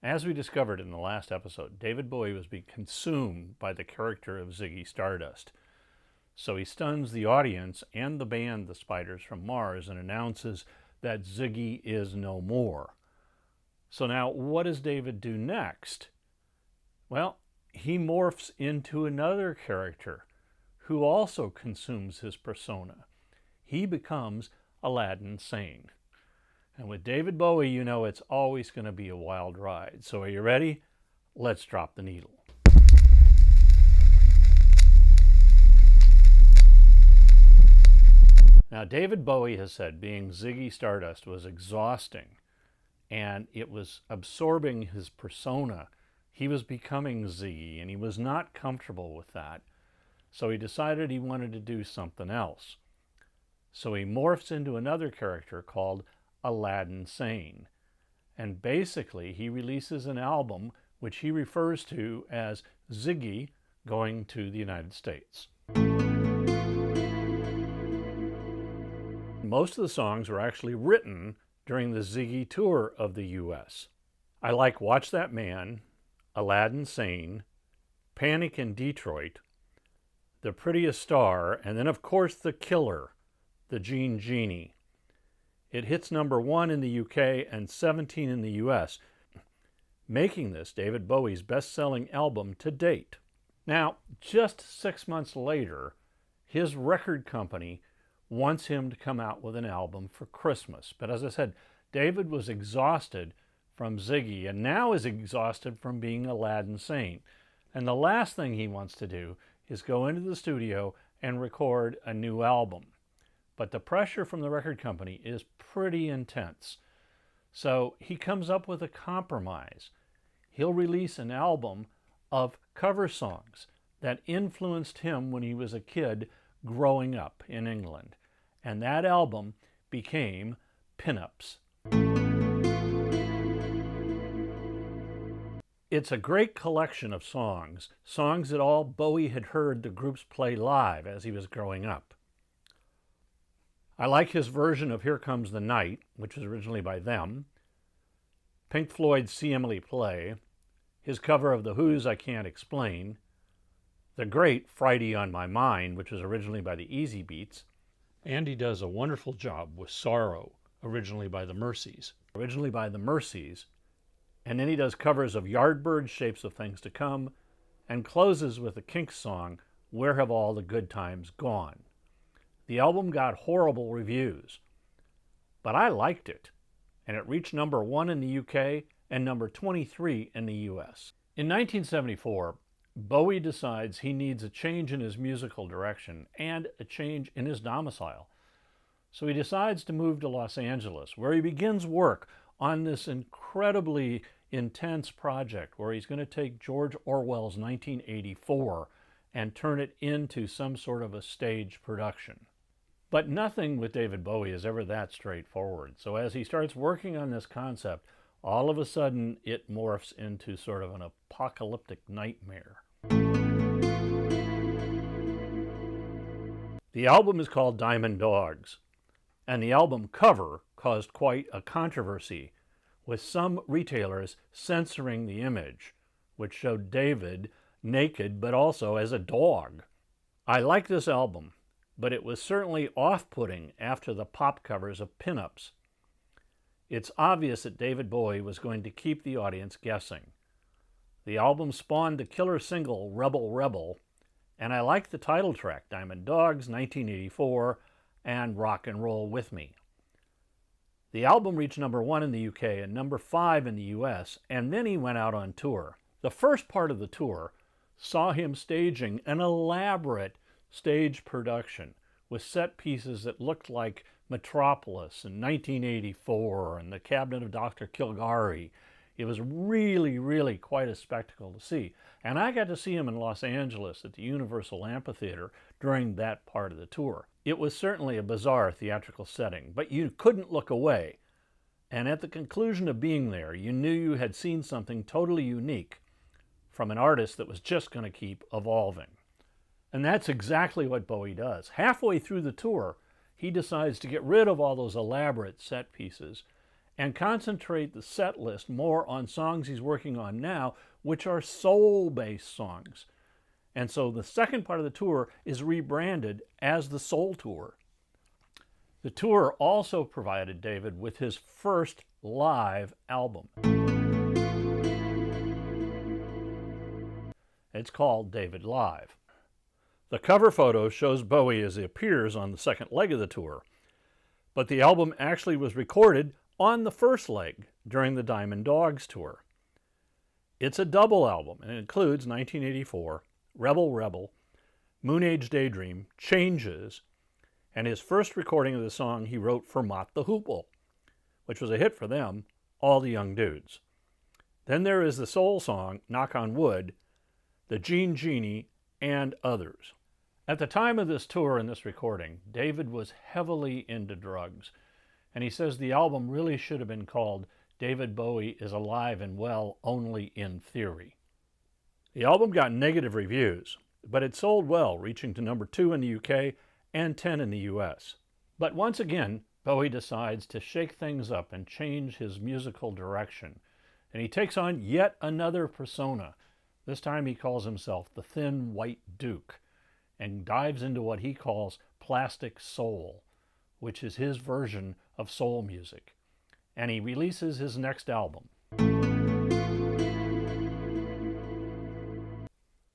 As we discovered in the last episode, David Bowie was being consumed by the character of Ziggy Stardust. So he stuns the audience and the band, the Spiders from Mars, and announces that Ziggy is no more. So now, what does David do next? Well, he morphs into another character who also consumes his persona. He becomes Aladdin Sane. And with David Bowie, you know it's always going to be a wild ride. So are you ready? Let's drop the needle. Now, David Bowie has said being Ziggy Stardust was exhausting, and it was absorbing his persona. He was becoming Ziggy, and he was not comfortable with that. So he decided he wanted to do something else. So he morphs into another character called Aladdin Sane. And basically, he releases an album which he refers to as Ziggy Going to the United States. Most of the songs were actually written during the Ziggy tour of the U.S. I like Watch That Man, Aladdin Sane, Panic in Detroit, The Prettiest Star, and then of course The Killer, the Jean Genie. It hits number 1 in the UK and 17 in the US, making this David Bowie's best-selling album to date. Now, just 6 months later, his record company wants him to come out with an album for Christmas. But as I said, David was exhausted from Ziggy and now is exhausted from being Aladdin Sane. And the last thing he wants to do is go into the studio and record a new album. But the pressure from the record company is pretty intense. So he comes up with a compromise. He'll release an album of cover songs that influenced him when he was a kid growing up in England. And that album became Pinups. It's a great collection of songs that all Bowie had heard the groups play live as he was growing up. I like his version of Here Comes the Night, which was originally by them, Pink Floyd's See Emily Play, his cover of The Who's I Can't Explain, the great Friday on My Mind, which was originally by the Easy Beats, and he does a wonderful job with Sorrow, originally by the Mercies, and then he does covers of Yardbirds, Shapes of Things to Come, and closes with the Kinks song, Where Have All the Good Times Gone? The album got horrible reviews, but I liked it, and it reached number 1 in the UK and number 23 in the US. In 1974, Bowie decides he needs a change in his musical direction and a change in his domicile. So he decides to move to Los Angeles, where he begins work on this incredibly intense project where he's going to take George Orwell's 1984 and turn it into some sort of a stage production. But nothing with David Bowie is ever that straightforward. So as he starts working on this concept, all of a sudden it morphs into sort of an apocalyptic nightmare. The album is called Diamond Dogs, and the album cover caused quite a controversy, with some retailers censoring the image, which showed David naked but also as a dog. I like this album, but it was certainly off-putting after the pop covers of Pinups. It's obvious that David Bowie was going to keep the audience guessing. The album spawned the killer single Rebel Rebel, and I like the title track, Diamond Dogs, 1984, and Rock and Roll With Me. The album reached number 1 in the UK and number 5 in the US, and then he went out on tour. The first part of the tour saw him staging an elaborate stage production with set pieces that looked like Metropolis in 1984 and the Cabinet of Dr. Kilgary. It was really, really quite a spectacle to see. And I got to see him in Los Angeles at the Universal Amphitheater during that part of the tour. It was certainly a bizarre theatrical setting, but you couldn't look away. And at the conclusion of being there, you knew you had seen something totally unique from an artist that was just going to keep evolving. And that's exactly what Bowie does. Halfway through the tour, he decides to get rid of all those elaborate set pieces and concentrate the set list more on songs he's working on now, which are soul-based songs. And so the second part of the tour is rebranded as the Soul Tour. The tour also provided David with his first live album. It's called David Live. The cover photo shows Bowie as he appears on the second leg of the tour, but the album actually was recorded on the first leg during the Diamond Dogs tour. It's a double album and it includes 1984, Rebel Rebel, Moon Age Daydream, Changes, and his first recording of the song he wrote for Mott the Hoople, which was a hit for them, All the Young Dudes. Then there is the soul song, Knock on Wood, the Gene Genie, and others. At the time of this tour and this recording, David was heavily into drugs, and he says the album really should have been called David Bowie is Alive and Well Only in Theory. The album got negative reviews, but it sold well, reaching to number 2 in the UK and 10 in the US. But once again, Bowie decides to shake things up and change his musical direction, and he takes on yet another persona. This time he calls himself the Thin White Duke, and dives into what he calls plastic soul, which is his version of soul music. And he releases his next album.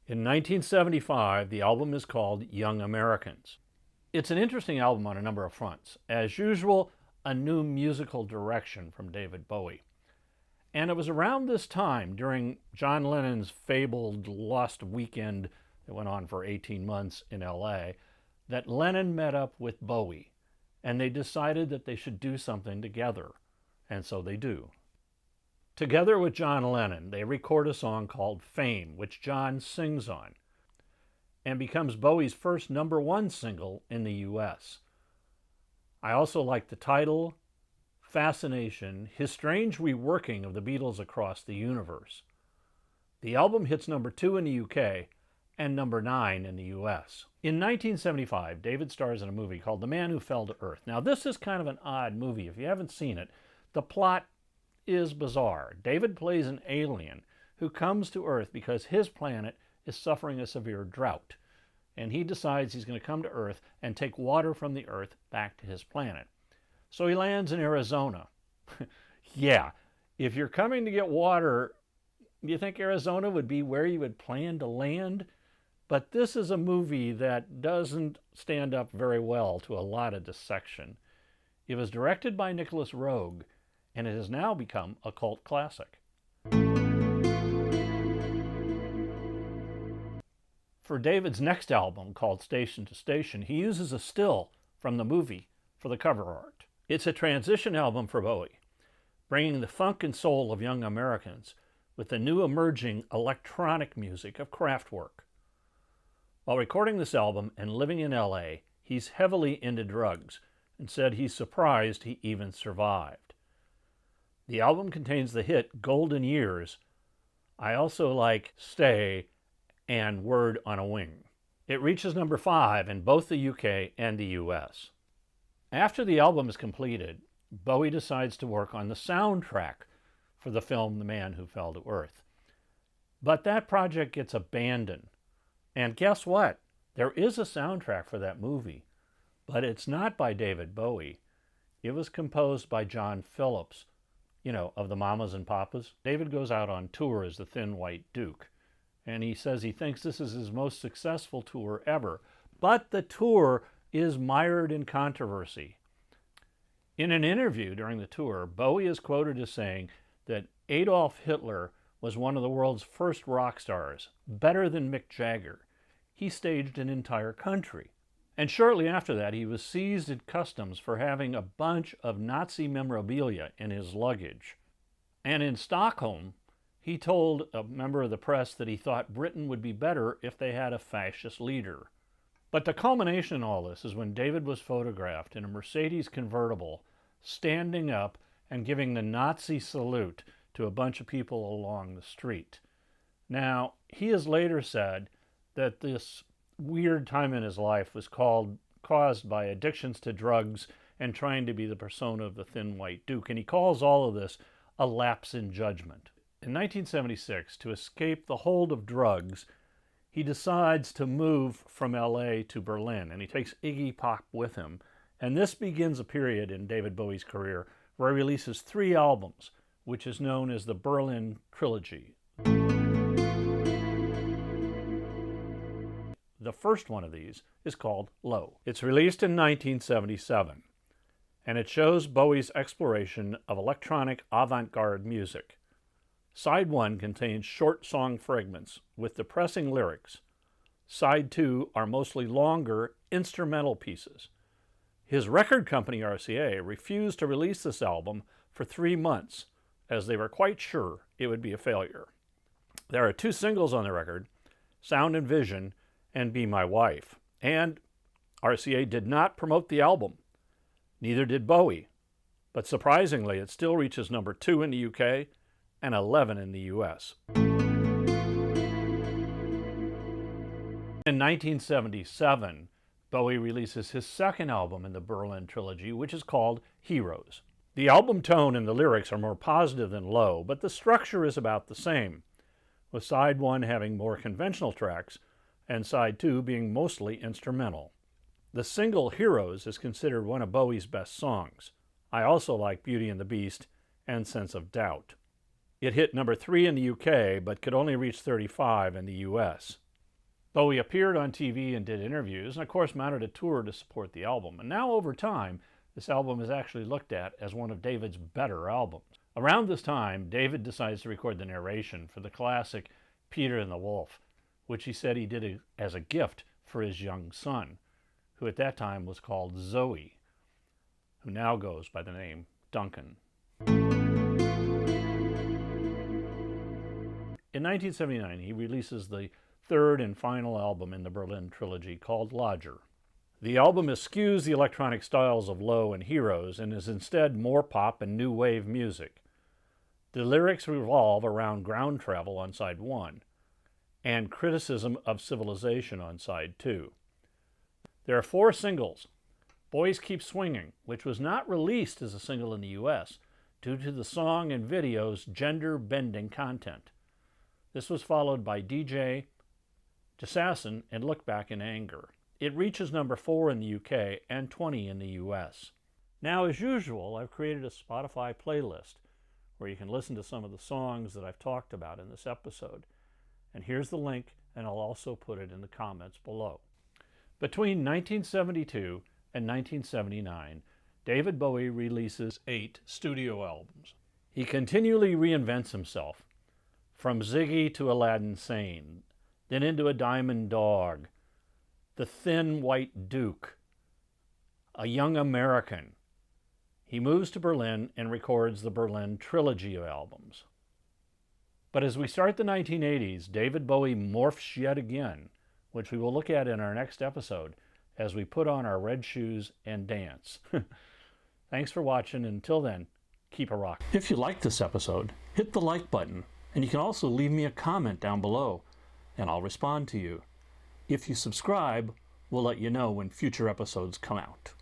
In 1975, the album is called Young Americans. It's an interesting album on a number of fronts. As usual, a new musical direction from David Bowie. And it was around this time, during John Lennon's fabled Lost Weekend that went on for 18 months in LA, that Lennon met up with Bowie, and they decided that they should do something together, and so they do. Together with John Lennon, they record a song called Fame, which John sings on, and becomes Bowie's first #1 single in the US. I also like the title, Fascination, his strange reworking of the Beatles across the universe. The album hits number 2 in the UK and number 9 in the US. In 1975, David stars in a movie called The Man Who Fell to Earth. Now, this is kind of an odd movie. If you haven't seen it, the plot is bizarre. David plays an alien who comes to Earth because his planet is suffering a severe drought, and he decides he's going to come to Earth and take water from the Earth back to his planet. So he lands in Arizona. Yeah, if you're coming to get water, do you think Arizona would be where you would plan to land? But this is a movie that doesn't stand up very well to a lot of dissection. It was directed by Nicholas Roeg, and it has now become a cult classic. For David's next album, called Station to Station, he uses a still from the movie for the cover art. It's a transition album for Bowie, bringing the funk and soul of Young Americans with the new emerging electronic music of Kraftwerk. While recording this album and living in LA, he's heavily into drugs and said he's surprised he even survived. The album contains the hit Golden Years. I also like Stay and Word on a Wing. It reaches number 5 in both the UK and the US. After the album is completed, Bowie decides to work on the soundtrack for the film The Man Who Fell to Earth. But that project gets abandoned. And guess what? There is a soundtrack for that movie, but it's not by David Bowie. It was composed by John Phillips, of the Mamas and Papas. David goes out on tour as the Thin White Duke, and he says he thinks this is his most successful tour ever. But the tour is mired in controversy. In an interview during the tour, Bowie is quoted as saying that Adolf Hitler was one of the world's first rock stars, better than Mick Jagger. He staged an entire country. And shortly after that, he was seized at customs for having a bunch of Nazi memorabilia in his luggage. And in Stockholm, he told a member of the press that he thought Britain would be better if they had a fascist leader. But the culmination in all this is when David was photographed in a Mercedes convertible, standing up and giving the Nazi salute to a bunch of people along the street. Now, he has later said that this weird time in his life was caused by addictions to drugs and trying to be the persona of the Thin White Duke. And he calls all of this a lapse in judgment. In 1976, to escape the hold of drugs, he decides to move from LA to Berlin, and he takes Iggy Pop with him. And this begins a period in David Bowie's career where he releases 3 albums, which is known as the Berlin Trilogy. The first one of these is called Low. It's released in 1977, and it shows Bowie's exploration of electronic avant-garde music. Side 1 contains short song fragments with depressing lyrics. Side 2 are mostly longer instrumental pieces. His record company, RCA, refused to release this album for 3 months, as they were quite sure it would be a failure. There are 2 singles on the record, Sound and Vision and Be My Wife, and RCA did not promote the album. Neither did Bowie, but surprisingly, it still reaches number 2 in the UK and 11 in the US. In 1977, Bowie releases his second album in the Berlin Trilogy, which is called Heroes. The album tone and the lyrics are more positive than Low, but the structure is about the same, with Side 1 having more conventional tracks and Side 2 being mostly instrumental. The single Heroes is considered one of Bowie's best songs. I also like Beauty and the Beast and Sense of Doubt. It hit number 3 in the UK, but could only reach 35 in the US. Bowie appeared on TV and did interviews, and of course mounted a tour to support the album. And now over time, this album is actually looked at as one of David's better albums. Around this time, David decides to record the narration for the classic Peter and the Wolf, which he said he did as a gift for his young son, who at that time was called Zoe, who now goes by the name Duncan. In 1979, he releases the third and final album in the Berlin Trilogy called Lodger. The album eschews the electronic styles of Low and Heroes and is instead more pop and new wave music. The lyrics revolve around ground travel on Side 1 and criticism of civilization on Side 2. There are 4 singles. Boys Keep Swinging, which was not released as a single in the US due to the song and video's gender-bending content. This was followed by DJ, Assassin, and Look Back in Anger. It reaches number 4 in the UK and 20 in the US. Now, as usual, I've created a Spotify playlist where you can listen to some of the songs that I've talked about in this episode. And here's the link, and I'll also put it in the comments below. Between 1972 and 1979, David Bowie releases 8 studio albums. He continually reinvents himself, from Ziggy to Aladdin, Sane, then into A Diamond Dog, The Thin White Duke, A Young American. He moves to Berlin and records the Berlin Trilogy of albums. But as we start the 1980s, David Bowie morphs yet again, which we will look at in our next episode as we put on our red shoes and dance. Thanks for watching. Until then, keep a rock. If you liked this episode, hit the like button, and you can also leave me a comment down below, and I'll respond to you. If you subscribe, we'll let you know when future episodes come out.